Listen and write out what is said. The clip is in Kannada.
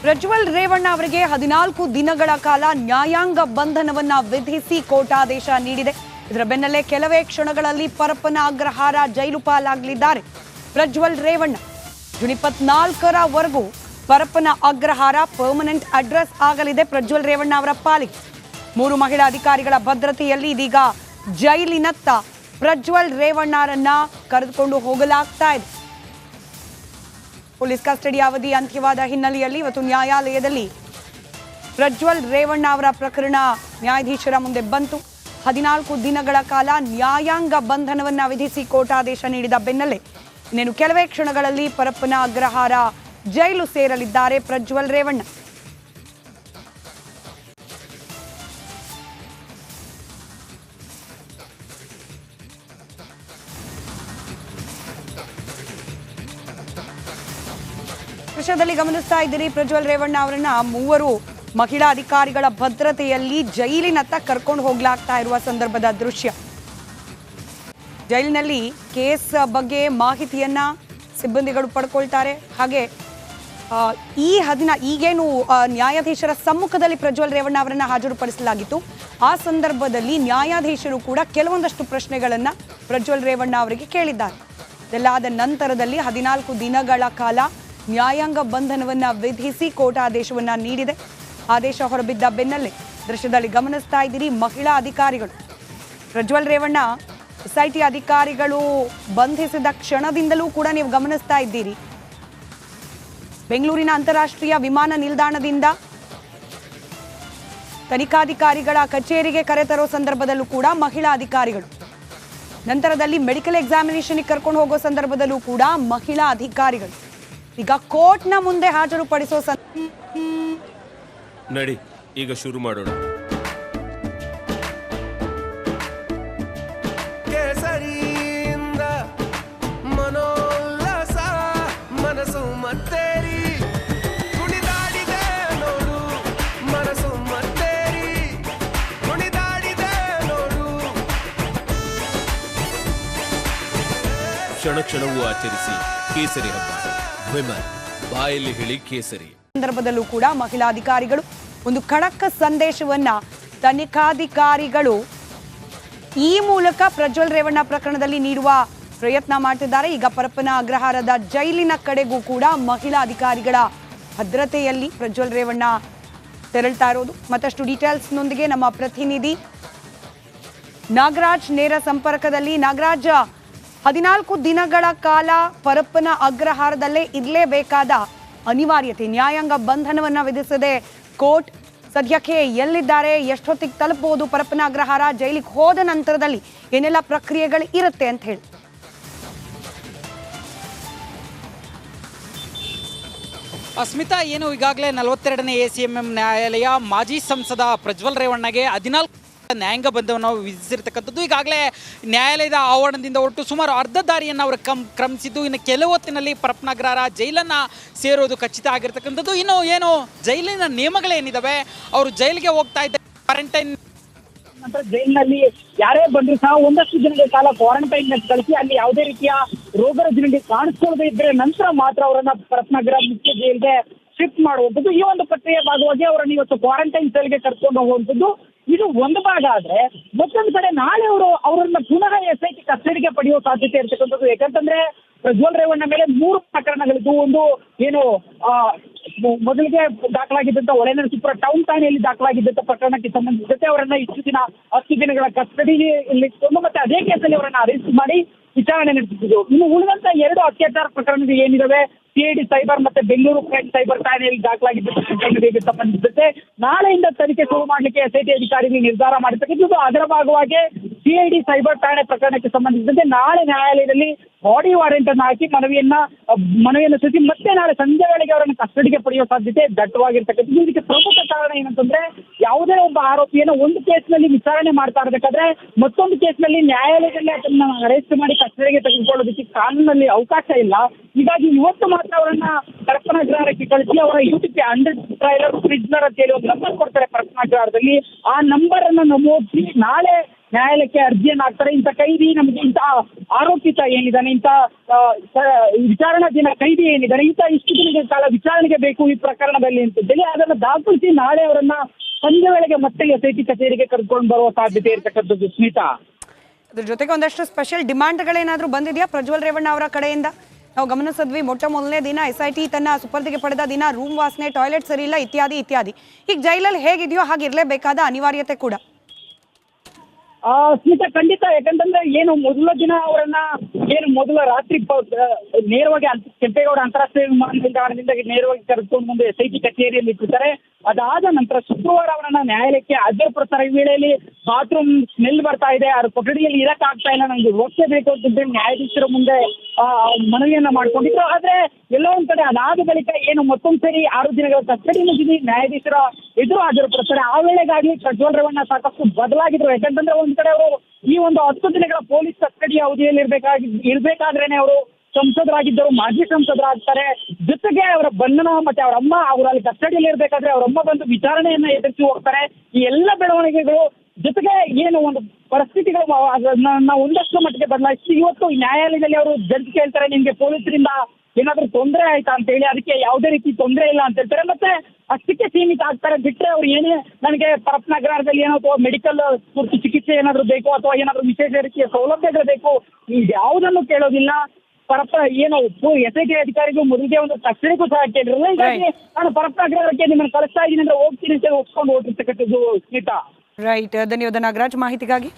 ಪ್ರಜ್ವಲ್ ರೇವಣ್ಣ ಅವರಿಗೆ 14 ದಿನಗಳ ಕಾಲ ನ್ಯಾಯಾಂಗ ಬಂಧನವನ್ನ ವಿಧಿಸಿ ಕೋರ್ಟ್ ಆದೇಶ ನೀಡಿದೆ. ಇದರ ಬೆನ್ನಲ್ಲೇ ಕೆಲವೇ ಕ್ಷಣಗಳಲ್ಲಿ ಪರಪ್ಪನ ಅಗ್ರಹಾರ ಜೈಲು ಪಾಲಾಗಲಿದ್ದಾರೆ. ಪ್ರಜ್ವಲ್ ರೇವಣ್ಣ ಜೂನ್ 24ರವರೆಗೂ ಪರಪ್ಪನ ಅಗ್ರಹಾರ ಪರ್ಮನೆಂಟ್ ಅಡ್ರೆಸ್ ಆಗಲಿದೆ ಪ್ರಜ್ವಲ್ ರೇವಣ್ಣ ಅವರ ಪಾಲಿಗೆ. 3 ಮಹಿಳಾ ಅಧಿಕಾರಿಗಳ ಭದ್ರತೆಯಲ್ಲಿ ಇದೀಗ ಜೈಲಿನತ್ತ ಪ್ರಜ್ವಲ್ ರೇವಣ್ಣರನ್ನ ಕರೆದುಕೊಂಡು ಹೋಗಲಾಗ್ತಾ ಇದೆ. ಪೊಲೀಸ್ ಕಸ್ಟಡಿ ಅವಧಿ ಅಂತ್ಯವಾದ ಹಿನ್ನೆಲೆಯಲ್ಲಿ ಇವತ್ತು ನ್ಯಾಯಾಲಯದಲ್ಲಿ ಪ್ರಜ್ವಲ್ ರೇವಣ್ಣ ಅವರ ಪ್ರಕರಣ ನ್ಯಾಯಾಧೀಶರ ಮುಂದೆ ಬಂತು. 14 ದಿನಗಳ ಕಾಲ ನ್ಯಾಯಾಂಗ ಬಂಧನವನ್ನ ವಿಧಿಸಿ ಕೋರ್ಟ್ ಆದೇಶ ನೀಡಿದ ಬೆನ್ನಲ್ಲೇ ಇನ್ನೇನು ಕೆಲವೇ ಕ್ಷಣಗಳಲ್ಲಿ ಪರಪ್ಪನ ಅಗ್ರಹಾರ ಜೈಲು ಸೇರಲಿದ್ದಾರೆ ಪ್ರಜ್ವಲ್ ರೇವಣ್ಣ. ದೃಶ್ಯದಲ್ಲಿ ಗಮನಿಸ್ತಾ ಇದ್ದೀರಿ ಪ್ರಜ್ವಲ್ ರೇವಣ್ಣ ಅವರನ್ನ 3 ಮಹಿಳಾ ಅಧಿಕಾರಿಗಳ ಭದ್ರತೆಯಲ್ಲಿ ಜೈಲಿನತ್ತ ಕರ್ಕೊಂಡು ಹೋಗ್ಲಾಗ್ತಾ ಇರುವ ಸಂದರ್ಭದ ದೃಶ್ಯ. ಜೈಲಿನಲ್ಲಿ ಕೇಸ್ ಬಗ್ಗೆ ಮಾಹಿತಿಯನ್ನ ಸಿಬ್ಬಂದಿಗಳು ಪಡ್ಕೊಳ್ತಾರೆ. ಹಾಗೆ ಈಗೇನು ನ್ಯಾಯಾಧೀಶರ ಸಮ್ಮುಖದಲ್ಲಿ ಪ್ರಜ್ವಲ್ ರೇವಣ್ಣ ಅವರನ್ನ ಹಾಜರುಪಡಿಸಲಾಗಿತ್ತು, ಆ ಸಂದರ್ಭದಲ್ಲಿ ನ್ಯಾಯಾಧೀಶರು ಕೂಡ ಕೆಲವೊಂದಷ್ಟು ಪ್ರಶ್ನೆಗಳನ್ನ ಪ್ರಜ್ವಲ್ ರೇವಣ್ಣ ಅವರಿಗೆ ಕೇಳಿದ್ದಾರೆ. ಇದೆಲ್ಲಾದ ನಂತರದಲ್ಲಿ 14 ದಿನಗಳ ಕಾಲ ನ್ಯಾಯಾಂಗ ಬಂಧನವನ್ನ ವಿಧಿಸಿ ಕೋರ್ಟ್ ಆದೇಶವನ್ನ ನೀಡಿದೆ. ಆದೇಶ ಹೊರಬಿದ್ದ ಬೆನ್ನಲ್ಲೇ ದೃಶ್ಯದಲ್ಲಿ ಗಮನಿಸ್ತಾ ಇದ್ದೀರಿ ಮಹಿಳಾ ಅಧಿಕಾರಿಗಳು ಪ್ರಜ್ವಲ್ ರೇವಣ್ಣ SIT ಅಧಿಕಾರಿಗಳು ಬಂಧಿಸಿದ ಕ್ಷಣದಿಂದಲೂ ಕೂಡ ನೀವು ಗಮನಿಸ್ತಾ ಇದ್ದೀರಿ. ಬೆಂಗಳೂರಿನ ಅಂತಾರಾಷ್ಟ್ರೀಯ ವಿಮಾನ ನಿಲ್ದಾಣದಿಂದ ತನಿಖಾಧಿಕಾರಿಗಳ ಕಚೇರಿಗೆ ಕರೆತರೋ ಸಂದರ್ಭದಲ್ಲೂ ಕೂಡ ಮಹಿಳಾ ಅಧಿಕಾರಿಗಳು, ನಂತರದಲ್ಲಿ ಮೆಡಿಕಲ್ ಎಕ್ಸಾಮಿನೇಷನ್ಗೆ ಕರ್ಕೊಂಡು ಹೋಗೋ ಸಂದರ್ಭದಲ್ಲೂ ಕೂಡ ಮಹಿಳಾ ಅಧಿಕಾರಿಗಳು. ಈಗ ಕೋರ್ಟ್ನ ಮುಂದೆ ಹಾಜರುಪಡಿಸೋ ನಡಿ ಈಗ ಶುರು ಮಾಡೋಣ. ಕೇಸರಿಯಿಂದ ಮನೋಲ್ಲಾಸ ಮನಸ್ಸು ಮತ್ತೇರಿ ಕುಣಿದಾಡಿದೆ ನೋಡು, ಮನಸ್ಸು ಮತ್ತೇರಿ ಕುಣಿದಾಡಿದೆ ನೋಡು. ಕ್ಷಣ ಕ್ಷಣವೂ ಆಚರಿಸಿ ಕೇಸರಿ ಹಬ್ಬ. ವಿಮಲ್ ಬಾಯಲ್ಲಿ ಹೇಳಿ ಕೇಸರಿ. ಸಂದರ್ಭದಲ್ಲೂ ಕೂಡ ಮಹಿಳಾ ಅಧಿಕಾರಿಗಳು ಒಂದು ಖಡಕ್ ಸಂದೇಶವನ್ನ ತನಿಖಾಧಿಕಾರಿಗಳು ಈ ಮೂಲಕ ಪ್ರಜ್ವಲ್ ರೇವಣ್ಣ ಪ್ರಕರಣದಲ್ಲಿ ನೀಡುವ ಪ್ರಯತ್ನ ಮಾಡ್ತಿದ್ದಾರೆ. ಈಗ ಪರಪ್ಪನ ಅಗ್ರಹಾರದ ಜೈಲಿನ ಕಡೆಗೂ ಕೂಡ ಮಹಿಳಾ ಅಧಿಕಾರಿಗಳ ಭದ್ರತೆಯಲ್ಲಿ ಪ್ರಜ್ವಲ್ ರೇವಣ್ಣ ತೆರಳ್ತಾ ಇರೋದು. ಮತ್ತಷ್ಟು ಡೀಟೇಲ್ಸ್ನೊಂದಿಗೆ ನಮ್ಮ ಪ್ರತಿನಿಧಿ ನಾಗರಾಜ್ ನೇರ ಸಂಪರ್ಕದಲ್ಲಿ. ನಾಗರಾಜ್, 14 ದಿನಗಳ ಕಾಲ ಪರಪ್ಪನ ಅಗ್ರಹಾರದಲ್ಲೇ ಇರಲೇಬೇಕಾದ ಅನಿವಾರ್ಯತೆ, ನ್ಯಾಯಾಂಗ ಬಂಧನವನ್ನ ವಿಧಿಸದೆ ಕೋರ್ಟ್ ಸದ್ಯಕ್ಕೆ ಎಲ್ಲಿದ್ದಾರೆ, ಎಷ್ಟೊತ್ತಿಗೆ ತಲುಪಬಹುದು ಪರಪ್ಪನ ಅಗ್ರಹಾರ, ಜೈಲಿಗೆ ಹೋದ ನಂತರದಲ್ಲಿ ಏನೆಲ್ಲ ಪ್ರಕ್ರಿಯೆಗಳು ಇರುತ್ತೆ ಅಂತ ಹೇಳಿ? ಸ್ಮಿತಾ, ಏನು ಈಗಾಗಲೇ 42ನೇ ACMM ನ್ಯಾಯಾಲಯ ಮಾಜಿ ಸಂಸದ ಪ್ರಜ್ವಲ್ ರೇವಣ್ಣಗೆ 14 ನ್ಯಾಯಾಂಗ ಬಂಧನವನ್ನು ವಿಧಿಸಿರ್ತಕ್ಕಂಥದ್ದು. ಈಗಾಗಲೇ ನ್ಯಾಯಾಲಯದ ಆವರಣದಿಂದ ಹೊರಟು ಸುಮಾರು ಅರ್ಧ ದಾರಿಯನ್ನು ಅವರು ಕ್ರಮಿಸಿದ್ದು. ಇನ್ನು ಕೆಲವು ಹೊತ್ತಿನಲ್ಲಿ ಪರಪ್ಪನ ಅಗ್ರಹಾರ ಜೈಲನ್ನು ಸೇರೋದು ಖಚಿತ ಆಗಿರ್ತಕ್ಕಂಥದ್ದು. ಇನ್ನು ಏನು ಜೈಲಿನ ನಿಯಮಗಳೇನಿದ್ದಾವೆ, ಅವರು ಜೈಲಿಗೆ ಹೋಗ್ತಾ ಇದ್ದಾರೆ ಕ್ವಾರಂಟೈನ್ ನಂತರ ಜೈಲಿನಲ್ಲಿ ಯಾರೇ ಬಂದ್ರು ಸಹ ಒಂದಷ್ಟು ದಿನಗಳ ಕಾಲ ಕ್ವಾರಂಟೈನ್ ಕಳಿಸಿ ಅಲ್ಲಿ ಯಾವುದೇ ರೀತಿಯ ರೋಗ ರುಜಿನಗಳಿಗೆ ಕಾಣಿಸ್ಕೊಳ್ಳದೆ ಇದ್ರೆ ನಂತರ ಮಾತ್ರ ಅವರನ್ನ ಪರಪ್ಪನಗರ ಮುಖ್ಯ ಜೈಲಿಗೆ ಶಿಫ್ಟ್ ಮಾಡುವಂಥದ್ದು. ಈ ಒಂದು ಪ್ರಕ್ರಿಯೆ ಭಾಗವಾಗಿ ಅವರನ್ನು ಇವತ್ತು ಕ್ವಾರಂಟೈನ್ ಸೆಲ್ಗೆ ಕರ್ಕೊಂಡು ಹೋಗುವಂಥದ್ದು ಇದು ಒಂದು ಭಾಗ. ಆದ್ರೆ ಮತ್ತೊಂದು ಕಡೆ ನಾಳೆ ಅವರನ್ನ ಪುನಃ SIT ಕಸ್ಟಡಿಗೆ ಪಡೆಯುವ ಸಾಧ್ಯತೆ ಇರ್ತಕ್ಕಂಥದ್ದು. ಯಾಕಂತಂದ್ರೆ ಪ್ರಜ್ವಲ್ ರೇವಣ್ಣ ಮೇಲೆ 3 ಪ್ರಕರಣಗಳಿದ್ದು. ಒಂದು ಏನು ಮೊದಲಿಗೆ ದಾಖಲಾಗಿದ್ದಂತ ಹೊಳೆನರಸೀಪುರ ಟೌನ್ ಠಾಣೆಯಲ್ಲಿ ದಾಖಲಾಗಿದ್ದಂತ ಪ್ರಕರಣಕ್ಕೆ ಸಂಬಂಧಿಸಿದಂತೆ ಅವರನ್ನ 10 ದಿನಗಳ ಕಸ್ಟಡಿಯಲ್ಲಿ ಇಟ್ಕೊಂಡು ಮತ್ತೆ ಅದೇ ಕೇಸಲ್ಲಿ ಅವರನ್ನ ಅರೆಸ್ಟ್ ಮಾಡಿ ವಿಚಾರಣೆ ನಡೆಸುತ್ತಿದ್ದು. ಇನ್ನು ಉಳಿದಂತ 2 ಅತ್ಯಾಚಾರ ಪ್ರಕರಣಗಳು ಏನಿದಾವೆ CID ಸೈಬರ್ ಮತ್ತೆ ಬೆಂಗಳೂರು ಕ್ರೈಮ್ ಸೈಬರ್ ಠಾಣೆಯಲ್ಲಿ ದಾಖಲಾಗಿದ್ದ ಪ್ರಕರಣಗಳಿಗೆ ಸಂಬಂಧಿಸಿದಂತೆ ನಾಳೆಯಿಂದ ತನಿಖೆ ಶುರು ಮಾಡಲಿಕ್ಕೆ SIT ಅಧಿಕಾರಿಗಳು ನಿರ್ಧಾರ ಮಾಡಿರ್ತಕ್ಕಂಥದ್ದು. ಅದರ ಭಾಗವಾಗಿ CID ಸೈಬರ್ ಠಾಣೆ ಪ್ರಕರಣಕ್ಕೆ ಸಂಬಂಧಿಸಿದಂತೆ ನಾಳೆ ನ್ಯಾಯಾಲಯದಲ್ಲಿ ಬಾಡಿ ವಾರೆಂಟ್ ಅನ್ನು ಹಾಕಿ ಮನವಿಯನ್ನು ಸಲ್ಲಿಸಿ ಮತ್ತೆ ನಾಳೆ ಸಂಜೆ ವೇಳೆಗೆ ಅವರನ್ನು ಕಸ್ಟಡಿಗೆ ಪಡೆಯುವ ಸಾಧ್ಯತೆ ದಟ್ಟವಾಗಿರ್ತಕ್ಕಂಥದ್ದು. ಇದಕ್ಕೆ ಪ್ರಮುಖ ಕಾರಣ ಏನಂತಂದ್ರೆ ಯಾವುದೇ ಒಬ್ಬ ಆರೋಪಿಯನ್ನು ಒಂದು ಕೇಸ್ನಲ್ಲಿ ವಿಚಾರಣೆ ಮಾಡ್ತಾ ಇರಬೇಕಾದ್ರೆ ಮತ್ತೊಂದು ಕೇಸ್ನಲ್ಲಿ ನ್ಯಾಯಾಲಯದಲ್ಲಿ ಅದನ್ನ ಅರೆಸ್ಟ್ ಮಾಡಿ ಕಸ್ಟಡಿಗೆ ತೆಗೆದುಕೊಳ್ಳೋದಕ್ಕೆ ಕಾನೂನಲ್ಲಿ ಅವಕಾಶ ಇಲ್ಲ. ಹೀಗಾಗಿ ಇವತ್ತು ಮಾತ್ರ ಅವರನ್ನ ಪರಪ್ಪನ ಅಗ್ರಹಾರಕ್ಕೆ ಕಳಿಸಿ ಅವರ UTP 100 ಟ್ರೈಲರ್ ಪ್ರಿಸ್ನರ್ ಅಂತ ಹೇಳಿ ಒಂದು ನಂಬರ್ ಕೊಡ್ತಾರೆ ಪರಪ್ಪನ ಅಗ್ರಹಾರದಲ್ಲಿ. ಆ ನಂಬರ್ ಅನ್ನು ನಮೂದಿಸಿ ನಾಳೆ ನ್ಯಾಯಾಲಯಕ್ಕೆ ಅರ್ಜಿಯನ್ನು ಹಾಕ್ತಾರೆ. ಇಂಥ ಕೈದಿ ನಮಗೆ ಇಂಥ ಆರೋಪಿತ ಏನಿದ್ದಾನೆ, ಇಂಥ ವಿಚಾರಣಾಧೀನ ಕೈದಿ ಏನಿದ್ದಾನೆ, ಇಷ್ಟು ದಿನಗಳ ಕಾಲ ವಿಚಾರಣೆಗೆ ಬೇಕು ಈ ಪ್ರಕರಣದಲ್ಲಿ ಅಂತೇಳಿ ಅದನ್ನು ದಾಖಲಿಸಿ ನಾಳೆ ಅವರನ್ನ ಸಂಜೆ ವೇಳೆಗೆ ಮತ್ತೆ SIT ಕಚೇರಿಗೆ ಕರ್ಕೊಂಡು ಬರುವ ಸಾಧ್ಯತೆ ಇರತಕ್ಕಂಥದ್ದು ಸ್ಮಿತಾ. ಅದ್ರ ಜೊತೆಗೆ ಒಂದಷ್ಟು ಸ್ಪೆಷಲ್ ಡಿಮಾಂಡ್ಗಳೇನಾದ್ರೂ ಬಂದಿದೆಯಾ ಪ್ರಜ್ವಲ್ ರೇವಣ್ಣ ಅವರ ಕಡೆಯಿಂದ? ನಾವು ಗಮನಿಸಿದ್ವಿ, ಮೊದಲನೇ ದಿನ SIT ತನ್ನ ಸುಪರ್ದಿಗೆ ಪಡೆದ ದಿನ ರೂಮ್ ವಾಸನೆ, ಟಾಯ್ಲೆಟ್ ಸರಿ ಇಲ್ಲ, ಇತ್ಯಾದಿ ಇತ್ಯಾದಿ. ಈಗ ಜೈಲಲ್ಲಿ ಹೇಗಿದೆಯೋ ಹಾಗಿರ್ಲೇಬೇಕಾದ ಅನಿವಾರ್ಯತೆ ಕೂಡ. ಸ್ಮಿತಾ ಖಂಡಿತ, ಯಾಕಂತಂದ್ರೆ ಏನು ಮೊದಲ ದಿನ ಅವರನ್ನ ಮೊದಲ ರಾತ್ರಿ ನೇರವಾಗಿ ಕೆಂಪೇಗೌಡ ಅಂತಾರಾಷ್ಟ್ರೀಯ ವಿಮಾನ ನಿಲ್ದಾಣದಿಂದ ನೇರವಾಗಿ ಕರೆದುಕೊಂಡು ಮುಂದೆ SIT ಕಚೇರಿಯಲ್ಲಿ ಇಟ್ಟಿರ್ತಾರೆ. ಅದಾದ ನಂತರ ಶುಕ್ರವಾರ ಅವರನ್ನ ನ್ಯಾಯಾಲಯಕ್ಕೆ ಹಾಜರುಪಡಿಸ್ತಾರೆ. ಈ ವೇಳೆಯಲ್ಲಿ ಬಾತ್ರೂಮ್ ಸ್ಮೆಲ್ ಬರ್ತಾ ಇದೆ, ಅವ್ರ ಕೊಠಡಿಯಲ್ಲಿ ಇರಕ್ಕಾಗ್ತಾ ಇಲ್ಲ, ನನಗೆ ವ್ಯವಸ್ಥೆ ಬೇಕು ಅಂತ ನ್ಯಾಯಾಧೀಶರ ಮುಂದೆ ಮನವಿಯನ್ನ ಮಾಡ್ಕೊಂಡಿದ್ರು. ಆದ್ರೆ ಎಲ್ಲೋ ಒಂದ್ ಕಡೆ ಅದಾದ ಬಳಿಕ ಮತ್ತೊಂದ್ ಸರಿ 6 ದಿನಗಳ ಕಸ್ಟಡಿ ಮುಗಿದಿ ನ್ಯಾಯಾಧೀಶರ ಎದುರು ಹಾಜರುಪಡಿಸ್ತಾರೆ. ಆ ವೇಳೆಗಾಗಿ ಪ್ರಜ್ವಲ್ ರೇವಣ್ಣ ಸಾಕಷ್ಟು ಬದಲಾಗಿದ್ರು. ಯಾಕಂತಂದ್ರೆ ಒಂದ್ ಕಡೆ ಅವರು ಈ ಒಂದು 10 ದಿನಗಳ ಪೊಲೀಸ್ ಕಸ್ಟಡಿ ಅವಧಿಯಲ್ಲಿ ಇರ್ಬೇಕಾದ್ರೇನೆ ಅವರು ಸಂಸದರಾಗಿದ್ದರು, ಮಾಜಿ ಸಂಸದರಾಗ್ತಾರೆ. ಜೊತೆಗೆ ಅವರ ಬಂಧನ ಮತ್ತೆ ಅವರ ಅಮ್ಮ ಅವರಲ್ಲಿ ಕಸ್ಟಡಿಯಲ್ಲಿ ಇರ್ಬೇಕಾದ್ರೆ ಅವರಮ್ಮ ಬಂದು ವಿಚಾರಣೆಯನ್ನ ಎದುರಿಸಿ ಹೋಗ್ತಾರೆ. ಈ ಎಲ್ಲ ಬೆಳವಣಿಗೆಗಳು ಜೊತೆಗೆ ಒಂದು ಪರಿಸ್ಥಿತಿಗಳು ನಾವು ಒಂದಷ್ಟು ಮಟ್ಟಿಗೆ ಬದಲಾಯಿಸಿ ಇವತ್ತು ನ್ಯಾಯಾಲಯದಲ್ಲಿ ಅವರು ಜಡ್ಜ್ ಕೇಳ್ತಾರೆ, ನಿಮ್ಗೆ ಪೊಲೀಸರಿಂದ ಏನಾದ್ರೂ ತೊಂದರೆ ಆಯ್ತಾ ಅಂತ ಹೇಳಿ. ಅದಕ್ಕೆ ಯಾವುದೇ ರೀತಿ ತೊಂದರೆ ಇಲ್ಲ ಅಂತ ಹೇಳ್ತಾರೆ. ಮತ್ತೆ ಅಷ್ಟಕ್ಕೆ ಸೀಮಿತ ಆಗ್ತಾರೆ. ಬಿಟ್ರೆ ಅವ್ರು ನನಗೆ ಪರಪ್ಪನಗರದಲ್ಲಿ ಅಥವಾ ಮೆಡಿಕಲ್ ತುರ್ತು ಚಿಕಿತ್ಸೆ ಏನಾದ್ರು ಬೇಕು ಅಥವಾ ಏನಾದ್ರು ವಿಶೇಷ ರೀತಿಯ ಸೌಲಭ್ಯಗಳು ಬೇಕು, ಯಾವುದನ್ನು ಕೇಳೋದಿಲ್ಲ. SIT ಅಧಿಕಾರಿಗಳು ಮೊದಲಿಗೆ ಒಂದು ತಕ್ಷಣಕ್ಕೂ ಸಹ ಕೇಳಿರಲ್ಲ. ಹೀಗಾಗಿ ನಾನು ಪರಪ್ಪನಗರಕ್ಕೆ ನಿಮ್ಮನ್ನು ಕಳಿಸ್ತಾ ಇದ್ದೀನಿ ಅಂದ್ರೆ ಹೋಗ್ತೀನಿ ಅಂತ ಒಪ್ಕೊಂಡು ಹೋಗಿರ್ತಕ್ಕಂಥದ್ದು ಸ್ಮಿತಾ. ರೈಟ್, ಧನ್ಯವಾದ ನಾಗರಾಜ್ ಮಾಹಿತಿಗಾಗಿ.